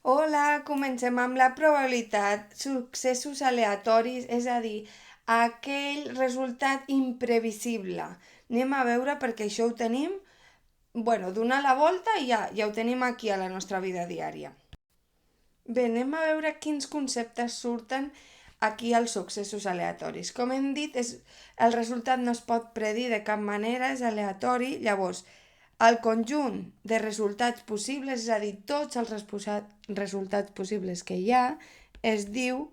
Hola, comencem amb la probabilitat, successos aleatoris, és a dir, aquell resultat imprevisible. Anem a veure perquè això ho tenim, donar la volta i ja ho tenim aquí a la nostra vida diària. Bé, anem a veure quins conceptes surten aquí als successos aleatoris. Com hem dit, el resultat no es pot predir de cap manera, és aleatori, llavors el conjunt de resultats possibles, és a dir, tots els resultats possibles que hi ha, es diu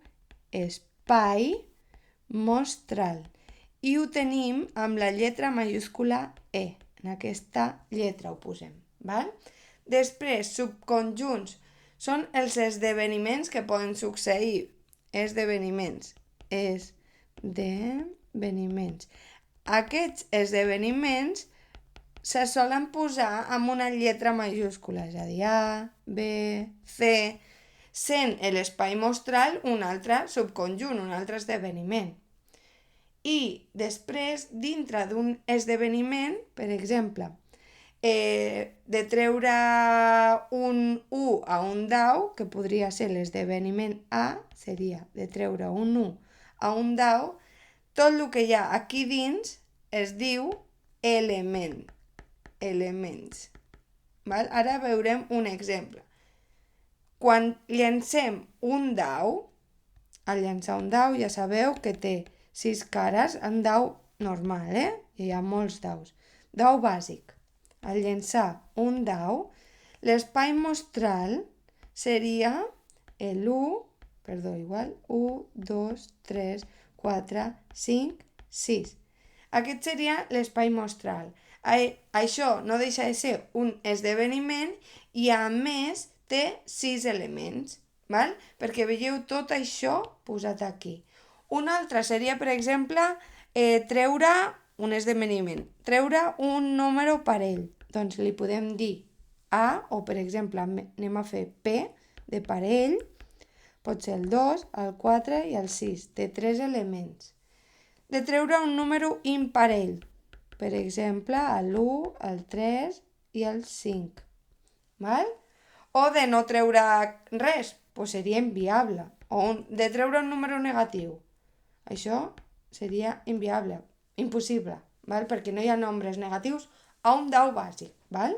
espai mostral. I ho tenim amb la lletra majúscula E. En aquesta lletra ho posem. Val? Després, subconjunts són els esdeveniments que poden succeir. Esdeveniments. Aquests esdeveniments se solen posar amb una lletra majúscula, és a dir, A, B, C, sent l'espai mostral un altre subconjunt, un altre esdeveniment. I després, dintre d'un esdeveniment, per exemple, de treure un 1 a un 10, que podria ser l'esdeveniment A, seria de treure un 1 a un 10, tot el que hi ha aquí dins es diu elements. Val? Ara veurem un exemple. Quan llancem un dau, al llançar un dau ja sabeu que té 6 cares, en dau normal, hi ha molts daus. Dau bàsic. Al llançar un dau, l'espai mostral seria l'1, 2, 3, 4, 5, 6. Aquest seria l'espai mostral. Això no deixa de ser un esdeveniment i a més té 6 elements, val? Perquè veieu tot això posat aquí. Un altre seria, per exemple, treure un esdeveniment, treure un número parell. Doncs li podem dir A, o per exemple anem a fer P de parell, pot ser el 2, el 4 i el 6, té 3 elements. De treure un número imparell, per exemple l'1, el 3 i el 5. Val? O de no treure res, doncs seria inviable. O de treure un número negatiu. Això seria inviable, impossible, val? Perquè no hi ha nombres negatius a un dau bàsic. Val?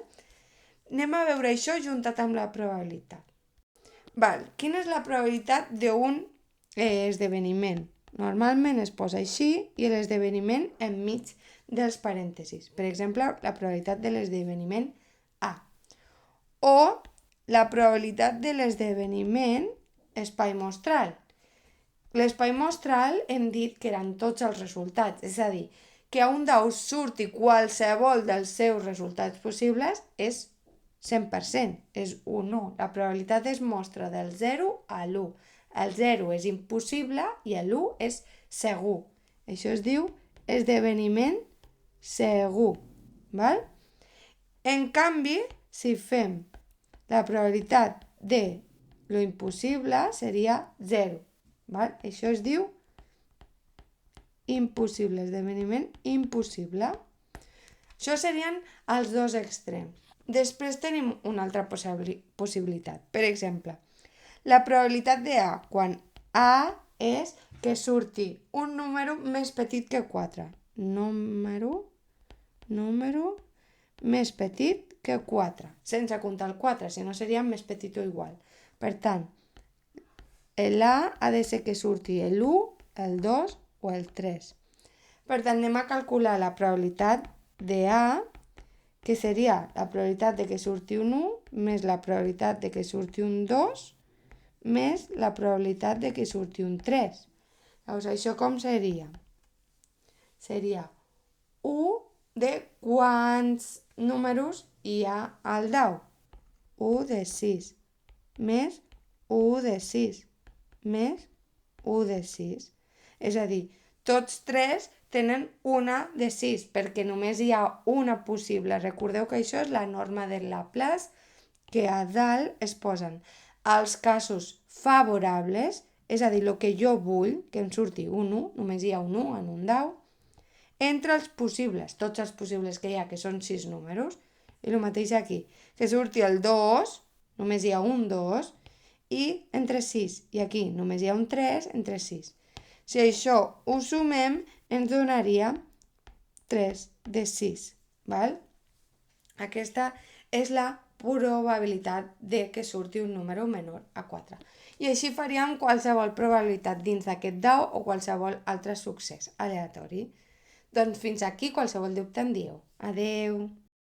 Anem a veure això juntat amb la probabilitat. Val. Quina és la probabilitat d'un esdeveniment? Normalment es posa així i l'esdeveniment enmig dels parèntesis. Per exemple, la probabilitat de l'esdeveniment A. O la probabilitat de l'esdeveniment espai mostral. L'espai mostral hem dit que eren tots els resultats, és a dir, que a un dau surti qualsevol dels seus resultats possibles és 100%, és 1. La probabilitat es mostra del 0 a l'1. El 0 és impossible i l'1 és segur. Això es diu esdeveniment segur. Val? En canvi, si fem la probabilitat de lo impossible seria 0. Val? Això es diu impossible, esdeveniment impossible. Això serien els dos extrems. Després tenim una altra possibilitat. Per exemple, la probabilitat de A, quan A és que surti un número més petit que 4. Número més petit que 4, sense comptar el 4, si no seria més petit o igual. Per tant, l'A ha de ser que surti l'1, el 2 o el 3. Per tant, anem a calcular la probabilitat de A, que seria la probabilitat de que surti un 1 més la probabilitat de que surti un 2 més la probabilitat de que surti un 3. Llavors, això com seria? Seria 1 de quants números hi ha al dau? 1 de 6 més 1 de 6 més 1 de 6. És a dir, tots tres tenen una de 6, perquè només hi ha una possible. Recordeu que això és la norma de Laplace, que a dalt es posen els casos favorables, és a dir, el que jo vull, que em surti un 1, només hi ha un 1 en un dau, entre els possibles, tots els possibles que hi ha, que són 6 números, i el mateix aquí, que surti el 2, només hi ha un 2, i entre 6. I aquí només hi ha un 3 entre 6. Si això ho sumem, ens donaria 3 de 6. Val? Aquesta és la probabilitat de que surti un número menor a 4. I així faríem qualsevol probabilitat dins d'aquest dau o qualsevol altre succés aleatori. Doncs fins aquí qualsevol dubte em dieu. Adeu!